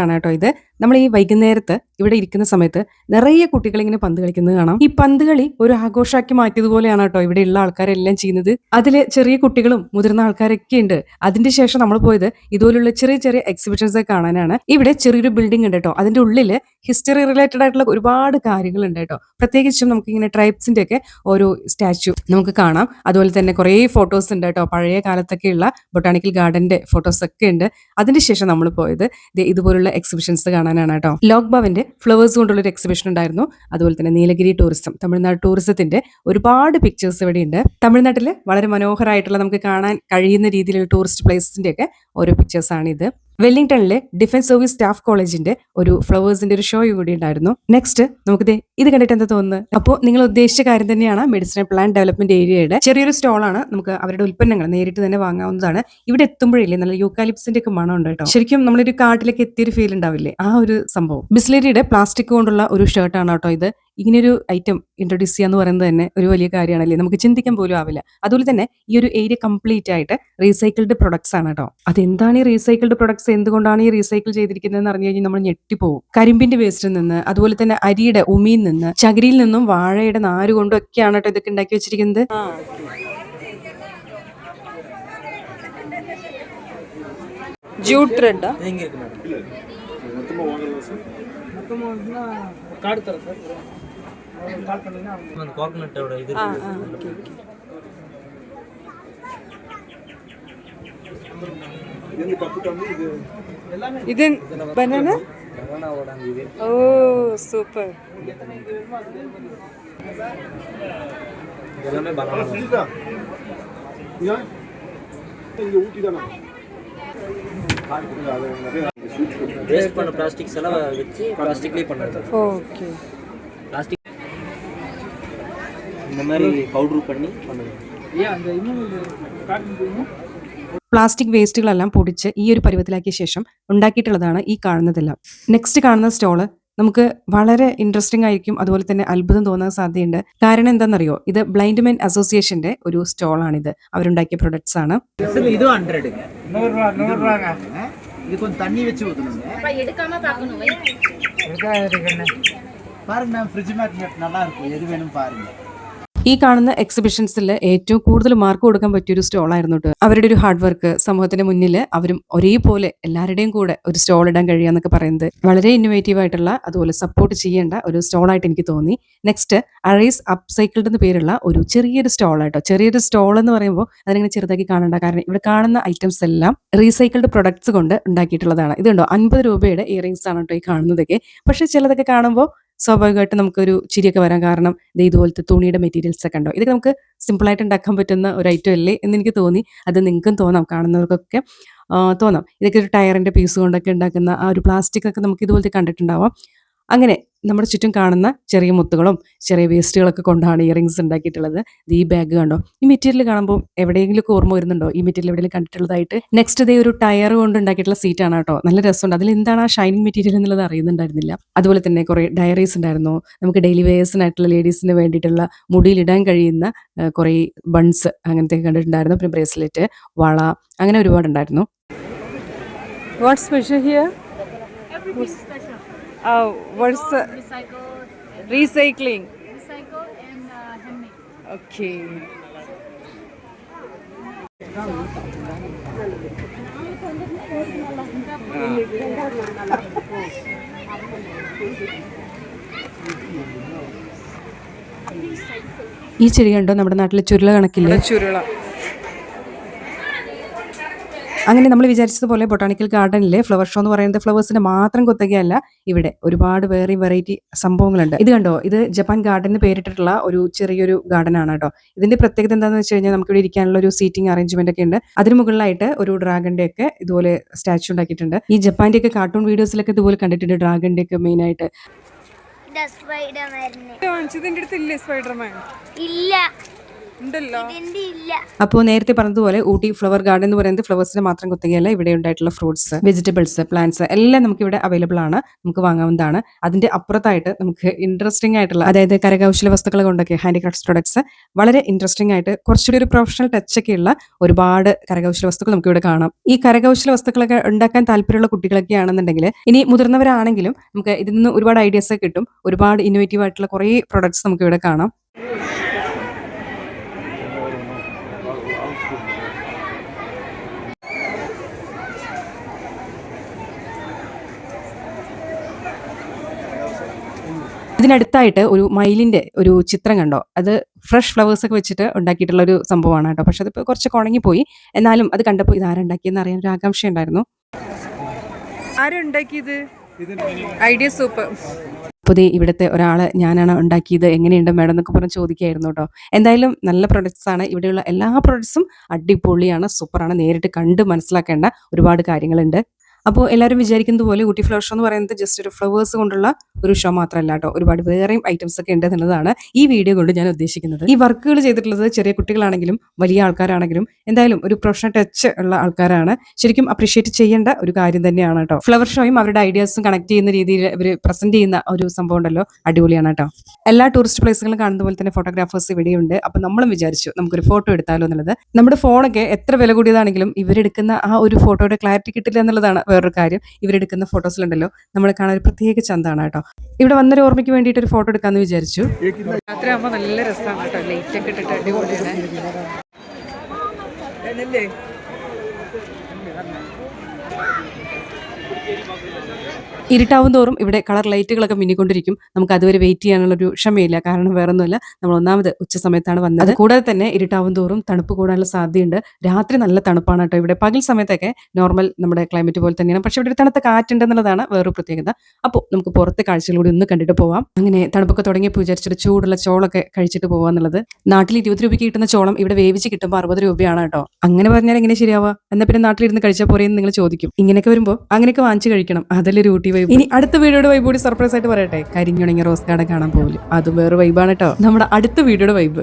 ആണ് കേട്ടോ ഇത്. നമ്മൾ ഈ വൈകുന്നേരത്ത് ഇവിടെ ഇരിക്കുന്ന സമയത്ത് നിറയെ കുട്ടികൾ ഇങ്ങനെ പന്ത് കളിക്കുന്നത് കാണാം. ഈ പന്ത് കളി ഒരു ആഘോഷമാക്കി മാറ്റിയതുപോലെയാണ് കേട്ടോ ഇവിടെയുള്ള ആൾക്കാരെല്ലാം ചെയ്യുന്നത്. അതില് ചെറിയ കുട്ടികളും മുതിർന്ന ആൾക്കാരൊക്കെ ഉണ്ട്. അതിന്റെ ശേഷം നമ്മൾ പോയത് ഇതുപോലുള്ള ചെറിയ ചെറിയ എക്സിബിഷൻസ് കാണാനാണ്. ഇവിടെ ചെറിയൊരു ബിൽഡിംഗ് ഉണ്ട് കേട്ടോ. അതിന്റെ ഉള്ളിൽ ഹിസ്റ്ററി റിലേറ്റഡ് ആയിട്ടുള്ള ഒരുപാട് കാര്യങ്ങൾ ഉണ്ട് കേട്ടോ. പ്രത്യേകിച്ചും നമുക്ക് ഇങ്ങനെ ട്രൈബ്സിന്റെ ഒക്കെ ഓരോ സ്റ്റാച്യു നമുക്ക് കാണാം. അതുപോലെ തന്നെ കുറേ ഫോട്ടോസ് ഉണ്ട് കേട്ടോ. പഴയ കാലത്തൊക്കെയുള്ള ബൊട്ടാണിക്കൽ ഗാർഡന്റെ ഫോട്ടോസ് ഒക്കെ ഉണ്ട്. അതിനുശേഷം നമ്മൾ പോയത് ഇതുപോലുള്ള എക്സിബിഷൻസ് കാണാനാണ് കേട്ടോ. ലോക് ഭവന്റെ ഫ്ലവേഴ്സ് കൊണ്ടുള്ള ഒരു എക്സിബിഷൻ ഉണ്ടായിരുന്നു. അതുപോലെ തന്നെ നീലഗിരി ടൂറിസം, തമിഴ്നാട് ടൂറിസത്തിന്റെ ഒരുപാട് പിക്ചേഴ്സ് ഇവിടെ ഉണ്ട്. തമിഴ്നാട്ടില് വളരെ മനോഹരമായിട്ടുള്ള നമുക്ക് കാണാൻ കഴിയുന്ന രീതിയിലുള്ള ടൂറിസ്റ്റ് പ്ലേസിന്റെ ഒക്കെ ഓരോ പിക്ചേഴ്സ് ആണ് ഇത്. വെല്ലിംഗ്ടണിലെ ഡിഫൻസ് സർവീസ് സ്റ്റാഫ് കോളേജിന്റെ ഒരു ഫ്ലവേഴ്സിന്റെ ഒരു ഷോ കൂടി ഉണ്ടായിരുന്നു. നെക്സ്റ്റ് നമുക്ക് ഇത് കണ്ടിട്ട് എന്താ തോന്നുന്നത്? അപ്പോൾ നിങ്ങൾ ഉദ്ദേശിച്ച കാര്യം തന്നെയാണ് മെഡിസിനൽ പ്ലാന്റ് ഡെവലപ്മെന്റ് ഏരിയയുടെ ചെറിയൊരു സ്റ്റോളാണ്. നമുക്ക് അവരുടെ ഉൽപ്പന്നങ്ങൾ നേരിട്ട് തന്നെ വാങ്ങാവുന്നതാണ്. ഇവിടെ എത്തുമ്പോഴില്ലേ നല്ല യൂക്കാലിപ്സിന്റെ ഒക്കെ മണം ഉണ്ട് കേട്ടോ. ശരിക്കും നമ്മളൊരു കാട്ടിലേക്ക് എത്തിയൊരു ഫീൽ ഉണ്ടാവില്ലേ, ആ ഒരു സംഭവം. ബിസ്ലറിയുടെ പ്ലാസ്റ്റിക് കൊണ്ടുള്ള ഒരു ഷർട്ടാണ് കേട്ടോ ഇത്. ഇങ്ങനൊരു ഐറ്റം ഇൻട്രൊഡ്യൂസ് ചെയ്യാന്ന് പറയുന്നത് തന്നെ ഒരു വലിയ കാര്യമാണല്ലേ, നമുക്ക് ചിന്തിക്കാൻ പോലും ആവില്ല. അതുപോലെ തന്നെ ഈ ഒരു ഏരിയ കംപ്ലീറ്റ് ആയിട്ട് റീസൈക്കിൾഡ് പ്രൊഡക്ട്സ് ആണ് കേട്ടോ. അതെന്താണ് ഈ റീസൈക്കിൾഡ് പ്രൊഡക്ട്സ്, എന്തുകൊണ്ടാണ് ഈ റീസൈക്കിൾ ചെയ്തിരിക്കുന്നതെന്ന് അറിഞ്ഞു കഴിഞ്ഞാൽ നമ്മൾ ഞെട്ടിപ്പോവും. കരിമ്പിന്റെ വേസ്റ്റിൽ നിന്ന്, അതുപോലെ തന്നെ അരിയുടെ ഉമിയിൽ നിന്ന്, ചകിരിയിൽ നിന്നും, വാഴയുടെ നാര് കൊണ്ടും ഒക്കെയാണ് കേട്ടോ ഇതൊക്കെ ഉണ്ടാക്കി വെച്ചിരിക്കുന്നത്. ജൂട്ട് ത്രെഡ് ഇത് ബനാന. ഓ സൂപ്പർ. வேஸ்ட் பண்ண பிளாஸ்டிக்ஸ் எல்லாம் வச்சு பிளாஸ்டிக்லயே பண்ணுறது. ஓகே. பிளாஸ்டிக் இந்த மாதிரி பவுடர் பண்ணி பண்ணுறது. ஏன் அந்த இன்னும் காட்டுங்க. പ്ലാസ്റ്റിക് വേസ്റ്റുകളെല്ലാം പൊടിച്ച് ഈ ഒരു പരുവത്തിലാക്കിയ ശേഷം ഉണ്ടാക്കിയിട്ടുള്ളതാണ് ഈ കാണുന്നതെല്ലാം. നെക്സ്റ്റ് കാണുന്ന സ്റ്റോള് നമുക്ക് വളരെ ഇൻട്രസ്റ്റിംഗ് ആയിരിക്കും, അതുപോലെ തന്നെ അത്ഭുതം തോന്നാൻ സാധ്യതയുണ്ട്. കാരണം എന്താണെന്നറിയോ, ഇത് ബ്ലൈൻഡ് മെൻ അസോസിയേഷന്റെ ഒരു സ്റ്റോളാണിത്. അവരുണ്ടാക്കിയ പ്രൊഡക്ട്സ് ആണ്. இது 100 100 ரூபாங்க. இது கொஞ்சம் தண்ணி வெச்சு ஊத்தணுங்க. எடுக்காம பார்க்கணும். பாருங்க மேம், ஃப்ரிட்ஜ் மேக்னெட் நல்லா இருக்கும். எது வேணும் பாருங்க. ഈ കാണുന്ന എക്സിബിഷൻസിൽ ഏറ്റവും കൂടുതൽ മാർക്ക് കൊടുക്കാൻ പറ്റിയൊരു സ്റ്റോളായിരുന്നു കേട്ടോ. അവരുടെ ഒരു ഹാർഡ് വർക്ക്, സമൂഹത്തിന്റെ മുന്നിൽ അവരും ഒരേപോലെ എല്ലാവരുടെയും കൂടെ ഒരു സ്റ്റോൾ ഇടാൻ കഴിയാന്നൊക്കെ പറയുന്നത് വളരെ ഇന്നോവേറ്റീവ് ആയിട്ടുള്ള, അതുപോലെ സപ്പോർട്ട് ചെയ്യേണ്ട ഒരു സ്റ്റോളായിട്ട് എനിക്ക് തോന്നി. നെക്സ്റ്റ് അറൈസ് അപ്സൈക്കിൾഡ് എന്ന് പേരുള്ള ഒരു ചെറിയൊരു സ്റ്റോൾ ആട്ടോ. ചെറിയൊരു സ്റ്റോൾ എന്ന് പറയുമ്പോൾ അതിനിങ്ങനെ ചെറുതാക്കി കാണണ്ട, കാരണം ഇവിടെ കാണുന്ന ഐറ്റംസ് എല്ലാം റീസൈക്കിൾഡ് പ്രൊഡക്ട്സ് കൊണ്ട് ഉണ്ടാക്കിയിട്ടുള്ളതാണ്. ഇതുണ്ടോ 50 രൂപയുടെ ഇയറിംഗ്സ് ആണ് കേട്ടോ ഈ കാണുന്നതൊക്കെ. പക്ഷെ ചിലതൊക്കെ കാണുമ്പോൾ സ്വാഭാവികമായിട്ട് നമുക്കൊരു ചിരിയൊക്കെ വരാൻ കാരണം ഇതുപോലത്തെ തുണിയുടെ മെറ്റീരിയൽസ് ഒക്കെ ഉണ്ടോ. ഇതൊക്കെ നമുക്ക് സിമ്പിളായിട്ട് ഉണ്ടാക്കാൻ പറ്റുന്ന ഒരു ഐറ്റം അല്ലേ എന്ന് എനിക്ക് തോന്നി. അത് നിങ്ങൾക്കും തോന്നാം, കാണുന്നവർക്കൊക്കെ തോന്നാം. ഇതൊക്കെ ഒരു ടയറിന്റെ പീസ് കൊണ്ടൊക്കെ ഉണ്ടാക്കുന്ന ആ ഒരു പ്ലാസ്റ്റിക് ഒക്കെ നമുക്ക് ഇതുപോലത്തെ കണ്ടിട്ടുണ്ടാവാം. അങ്ങനെ നമ്മുടെ ചുറ്റും കാണുന്ന ചെറിയ മുത്തുകളും ചെറിയ വേസ്റ്റുകളൊക്കെ കൊണ്ടാണ് ഇയറിംഗ്സ് ഉണ്ടാക്കിയിട്ടുള്ളത്. ഈ ബാഗ് കണ്ടോ, ഈ മെറ്റീരിയൽ കാണുമ്പോൾ എവിടെയെങ്കിലും ഓർമ്മ വരുന്നുണ്ടോ ഈ മെറ്റീരിയൽ എവിടെയെങ്കിലും കണ്ടിട്ടുള്ളതായിട്ട്? നെക്സ്റ്റ് ഇതേ ഒരു ടയർ കൊണ്ട് ഉണ്ടാക്കിയിട്ടുള്ള സീറ്റാണ് കേട്ടോ. നല്ല രസമുണ്ട്. അതിൽ എന്താണ് ആ ഷൈനിങ് മെറ്റീരിയൽ എന്നുള്ളത് അറിയുന്നുണ്ടായിരുന്നില്ല. അതുപോലെ തന്നെ കുറേ ഡയറീസ് ഉണ്ടായിരുന്നു. നമുക്ക് ഡെയിലി വെയേഴ്സിനായിട്ടുള്ള ലേഡീസിന് വേണ്ടിയിട്ടുള്ള മുടിയിലിടാൻ കഴിയുന്ന കുറേ ബൺസ് അങ്ങനത്തെ കണ്ടിട്ടുണ്ടായിരുന്നു. പിന്നെ ബ്രേസ്ലെറ്റ്, വള, അങ്ങനെ ഒരുപാടുണ്ടായിരുന്നു. What's special here? Oh, what's the recycling and handmade. Okay. ഈ ചെടി കണ്ടോ, നമ്മുടെ നാട്ടിലെ ചുരുള കണക്കില്ലേ, ചുരുള. അങ്ങനെ നമ്മൾ വിചാരിച്ചതുപോലെ ബൊട്ടാണിക്കൽ ഗാർഡനിലെ ഫ്ലവർ ഷോ എന്ന് പറയുന്നത് ഫ്ലവേഴ്സിന്റെ മാത്രം കൊത്തകയല്ല, ഇവിടെ ഒരുപാട് വേറെ വെറൈറ്റി സംഭവങ്ങളുണ്ട്. ഇത് കണ്ടോ, ഇത് ജപ്പാൻ ഗാർഡൻ എന്ന് പേരിട്ടിട്ടുള്ള ഒരു ചെറിയൊരു ഗാർഡൻ ആണ് കേട്ടോ. ഇതിന്റെ പ്രത്യേകത എന്താണെന്ന് വെച്ച് കഴിഞ്ഞാൽ നമുക്ക് ഇവിടെ ഇരിക്കാനുള്ള ഒരു സീറ്റിംഗ് അറേഞ്ച്മെന്റ് ഒക്കെ ഉണ്ട്. അതിന് മുകളിലായിട്ട് ഒരു ഡ്രാഗന്റെ ഒക്കെ ഇതുപോലെ സ്റ്റാച്ചു ഉണ്ടാക്കിയിട്ടുണ്ട്. ഈ ജപ്പാന്റെ ഒക്കെ കാർട്ടൂൺ വീഡിയോസിലൊക്കെ ഇതുപോലെ കണ്ടിട്ടുണ്ട് ഡ്രാഗന്റെ ഒക്കെ മെയിൻ ആയിട്ട്. ഇല്ല അപ്പോൾ നേരത്തെ പറഞ്ഞതുപോലെ ഊട്ടി ഫ്ലവർ ഗാർഡൻ എന്ന് പറയുന്നത് ഫ്ലവേഴ്സിന് മാത്രം കുത്തകയല്ല, ഇവിടെ ഉണ്ടായിട്ടുള്ള ഫ്രൂട്ട്സ്, വെജിറ്റബിൾസ്, പ്ലാന്റ്സ് എല്ലാം നമുക്ക് ഇവിടെ അവൈലബിൾ ആണ്, നമുക്ക് വാങ്ങാവുന്നതാണ്. അതിന്റെ അപ്പുറത്തായിട്ട് നമുക്ക് ഇൻട്രസ്റ്റിംഗ് ആയിട്ടുള്ള, അതായത് കരകൗശല വസ്തുക്കൾ കൊണ്ടൊക്കെ ഹാൻഡിക്രാഫ്റ്റ് പ്രൊഡക്ട്സ്, വളരെ ഇൻട്രസ്റ്റിംഗ് ആയിട്ട് കുറച്ചുകൂടി ഒരു പ്രൊഫഷണൽ ടച്ച് ഒക്കെ ഉള്ള ഒരുപാട് കരകൗശല വസ്തുക്കൾ നമുക്ക് ഇവിടെ കാണാം. ഈ കരകൗശല വസ്തുക്കളൊക്കെ ഉണ്ടാക്കാൻ താല്പര്യമുള്ള കുട്ടികളൊക്കെ ആണെന്നുണ്ടെങ്കിൽ, ഇനി മുതിർന്നവരാണെങ്കിലും നമുക്ക് ഇതിൽ നിന്ന് ഒരുപാട് ഐഡിയാസ് കിട്ടും. ഒരുപാട് ഇന്നോവേറ്റീവ് ആയിട്ടുള്ള കുറേ പ്രൊഡക്ട്സ് നമുക്ക് ഇവിടെ കാണാം. ഇതിനടുത്തായിട്ട് ഒരു മയിലിന്റെ ഒരു ചിത്രം കണ്ടോ? അത് ഫ്രഷ് ഫ്ലവേഴ്സ് ഒക്കെ വെച്ചിട്ട് ഉണ്ടാക്കിയിട്ടുള്ള ഒരു സംഭവമാണ് കേട്ടോ. പക്ഷെ അതിപ്പോൾ കുറച്ച് ഉണങ്ങിപ്പോയി. എന്നാലും അത് കണ്ടപ്പോൾ ഇത് ആരുണ്ടാക്കിയെന്ന് അറിയാൻ ഒരു ആകാംക്ഷ ഉണ്ടായിരുന്നു. ആരുണ്ടാക്കിയത്? Idea super. അപ്പോൾ ഇവിടുത്തെ ഒരാൾ ഞാനാണ് ഉണ്ടാക്കിയത്, എങ്ങനെയുണ്ട് മാഡം എന്നൊക്കെ പറഞ്ഞ് ചോദിക്കുകയായിരുന്നു കേട്ടോ. എന്തായാലും നല്ല പ്രൊഡക്ട്സ് ആണ്, ഇവിടെയുള്ള എല്ലാ പ്രൊഡക്ട്സും അടിപൊളിയാണ്, സൂപ്പറാണ്. നേരിട്ട് കണ്ട് മനസ്സിലാക്കേണ്ട ഒരുപാട് കാര്യങ്ങളുണ്ട്. അപ്പോൾ എല്ലാവരും വിചാരിക്കുന്നത് പോലെ ഊട്ടി ഫ്ലവർ ഷോ എന്ന് പറയുന്നത് ജസ്റ്റ് ഒരു ഫ്ലവേഴ്സ് കൊണ്ടുള്ള ഒരു ഷോ മാത്രമല്ല കേട്ടോ, ഒരുപാട് വേറെയും ഐറ്റംസ് ഒക്കെ ഉണ്ട് എന്നുള്ളതാണ് ഈ വീഡിയോ കൊണ്ട് ഞാൻ ഉദ്ദേശിക്കുന്നത്. ഈ വർക്കുകൾ ചെയ്തിട്ടുള്ളത് ചെറിയ കുട്ടികളാണെങ്കിലും വലിയ ആൾക്കാരാണെങ്കിലും എന്തായാലും ഒരു പ്രൊഫഷണൽ ടച്ച് ഉള്ള ആൾക്കാരാണ്. ശരിക്കും അപ്രീഷിയേറ്റ് ചെയ്യേണ്ട ഒരു കാര്യം തന്നെയാണ് കേട്ടോ. ഫ്ലവർ ഷോയും അവരുടെ ഐഡിയാസും കണക്ട് ചെയ്യുന്ന രീതിയിൽ ഇവർ പ്രസന്റ് ചെയ്യുന്ന ഒരു സംഭവം ഉണ്ടല്ലോ, അടിപൊളിയാണ് കേട്ടോ. എല്ലാ ടൂറിസ്റ്റ് പ്ലേസുകളും കാണുന്ന പോലെ തന്നെ ഫോട്ടോഗ്രാഫേഴ്സ് ഇവിടെയുണ്ട്. അപ്പൊ നമ്മളും വിചാരിച്ചു നമുക്കൊരു ഫോട്ടോ എടുത്താലോ എന്നുള്ളത്. നമ്മുടെ ഫോണൊക്കെ എത്ര വില കൂടിയതാണെങ്കിലും ഇവരെടുക്കുന്ന ആ ഒരു ഫോട്ടോയുടെ ക്ലാരിറ്റി കിട്ടില്ല എന്നുള്ളതാണ് വേറൊരു കാര്യം. ഇവരെടുക്കുന്ന ഫോട്ടോസിലുണ്ടല്ലോ നമ്മൾ കാണാൻ ഒരു പ്രത്യേക ചന്താണ് കേട്ടോ. ഇവിടെ വന്നൊരു ഓർമ്മയ്ക്ക് വേണ്ടിയിട്ട് ഒരു ഫോട്ടോ എടുക്കാന്ന് വിചാരിച്ചു. രാത്രി ആകുമ്പോൾ നല്ല രസമാണ് കേട്ടോ, ലൈറ്റ് ഒക്കെ ഇട്ടിട്ട് അടിപൊളിയാണ്. ഇരുട്ടാവും തോറും ഇവിടെ കളർ ലൈറ്റുകളൊക്കെ മിന്നിക്കൊണ്ടിരിക്കും. നമുക്ക് അതുവരെ വെയിറ്റ് ചെയ്യാനുള്ളൊരു ക്ഷമയില്ല. കാരണം വേറൊന്നുമല്ല, നമ്മൾ ഒന്നാമത് ഉച്ച സമയത്താണ് വന്നത്. കൂടാതെ തന്നെ ഇരുട്ടാവും തോറും തണുപ്പ് കൂടാനുള്ള സാധ്യതയുണ്ട്. രാത്രി നല്ല തണുപ്പാണ് കേട്ടോ ഇവിടെ. പകൽ സമയത്തൊക്കെ നോർമൽ നമ്മുടെ ക്ലൈമറ്റ് പോലെ തന്നെയാണ്. പക്ഷെ ഇവിടെ തണുത്ത കാറ്റുണ്ടെന്നുള്ളതാണ് വേറൊരു പ്രത്യേകത. അപ്പോൾ നമുക്ക് പുറത്തെ കാഴ്ചകളൂടെ ഒന്ന് കണ്ടിട്ട് പോവാം. അങ്ങനെ തണുപ്പൊക്കെ തുടങ്ങിയപ്പോൾ വിചാരിച്ചിട്ട് ചൂടുള്ള ചോളൊക്കെ കഴിച്ചിട്ട് പോവാന്നുള്ളത്. നാട്ടിൽ 20 രൂപയ്ക്ക് കിട്ടുന്ന ചോളം ഇവിടെ വേവിച്ച് കിട്ടുമ്പോൾ 60 രൂപയാണ് കേട്ടോ. അങ്ങനെ പറഞ്ഞാൽ എങ്ങനെ ശരിയാവുക? എന്നാൽ പിന്നെ നാട്ടിലിരുന്ന് കഴിച്ചാൽ പോരെയെന്ന് നിങ്ങൾ ചോദിക്കും. ഇങ്ങനെയൊക്കെ വരുമ്പോൾ അങ്ങനെയൊക്കെ വാങ്ങിച്ച് കഴിക്കണം, അതല്ലേ ഊട്ടി വൈബ്. ഇനി അടുത്ത വീഡിയോയുടെ വൈബ് കൂടി സർപ്രൈസ് ആയിട്ട് പറയട്ടെ. കരിഞ്ഞുണങ്ങിയ റോസ് ഗാർഡൻ കാണാൻ പോകില്ല, അതും വേറെ വൈബാണ് കേട്ടോ, നമ്മുടെ അടുത്ത വീഡിയോയുടെ വൈബ്.